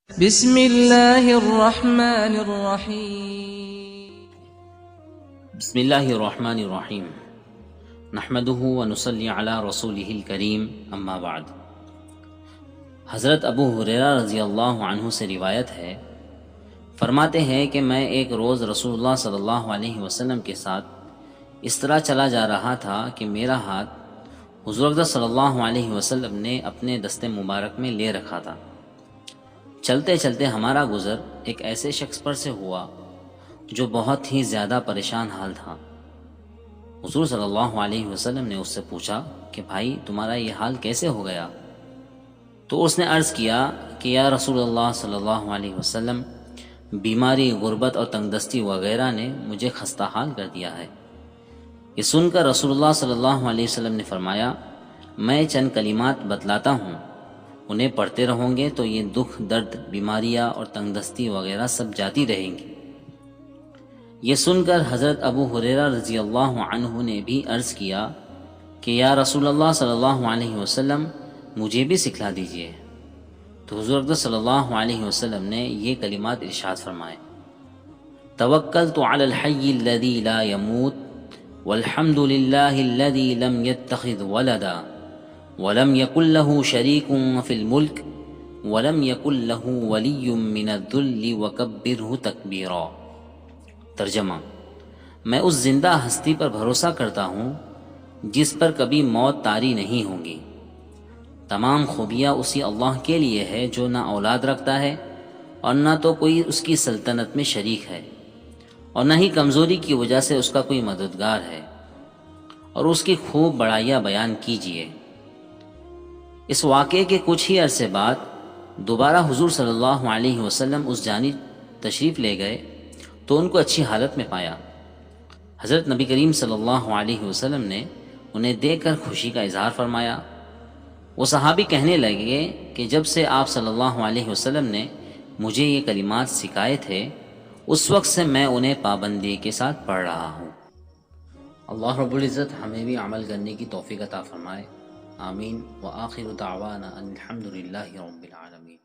بسم اللہ الرحمن الرحیم بسم اللہ الرحمن الرحیم نحمده ونصلی علی رسولہ الکریم اما بعد۔ حضرت ابو ہریرہ رضی اللہ عنہ سے روایت ہے، فرماتے ہیں کہ میں ایک روز رسول اللہ صلی اللہ علیہ وسلم کے ساتھ اس طرح چلا جا رہا تھا کہ میرا ہاتھ حضور اقدس صلی اللہ علیہ وسلم نے اپنے دست مبارک میں لے رکھا تھا۔ چلتے چلتے ہمارا گزر ایک ایسے شخص پر سے ہوا جو بہت ہی زیادہ پریشان حال تھا۔ حضور صلی اللہ علیہ وسلم نے اس سے پوچھا کہ بھائی تمہارا یہ حال کیسے ہو گیا؟ تو اس نے عرض کیا کہ یا رسول اللہ صلی اللہ علیہ وسلم، بیماری، غربت اور تنگدستی وغیرہ نے مجھے خستہ حال کر دیا ہے۔ یہ سن کر رسول اللہ صلی اللہ علیہ وسلم نے فرمایا، میں چند کلمات بتلاتا ہوں، انہیں پڑھتے رہوں گے تو یہ دکھ، درد، بیماریاں اور تنگدستی وغیرہ سب جاتی رہیں گی۔ یہ سن کر حضرت ابو ہریرہ رضی اللہ عنہ نے بھی عرض کیا کہ یا رسول اللہ صلی اللہ علیہ وسلم، مجھے بھی سکھلا دیجئے۔ تو حضور اقدس صلی اللہ علیہ وسلم نے یہ کلمات ارشاد فرمائے، توکلت علی الحی الذی لا يموت والحمد للہ الذی لم يتخذ ولدا ولم يكن له شريك في الملك ولم يكن له ولي من الذل وكبره تکبیرا۔ ترجمہ، میں اس زندہ ہستی پر بھروسہ کرتا ہوں جس پر کبھی موت طاری نہیں ہوگی۔ تمام خوبیاں اسی اللہ کے لیے ہے جو نہ اولاد رکھتا ہے اور نہ تو کوئی اس کی سلطنت میں شریک ہے، اور نہ ہی کمزوری کی وجہ سے اس کا کوئی مددگار ہے، اور اس کی خوب بڑائیاں بیان کیجیے۔ اس واقعے کے کچھ ہی عرصے بعد دوبارہ حضور صلی اللہ علیہ وسلم اس جانب تشریف لے گئے تو ان کو اچھی حالت میں پایا۔ حضرت نبی کریم صلی اللہ علیہ وسلم نے انہیں دیکھ کر خوشی کا اظہار فرمایا۔ وہ صحابی کہنے لگے کہ جب سے آپ صلی اللہ علیہ وسلم نے مجھے یہ کلمات سکھائے تھے، اس وقت سے میں انہیں پابندی کے ساتھ پڑھ رہا ہوں۔ اللہ رب العزت ہمیں بھی عمل کرنے کی توفیق عطا فرمائے، آمین۔ وآخر دعوانا ان الحمد للہ رب العالمین۔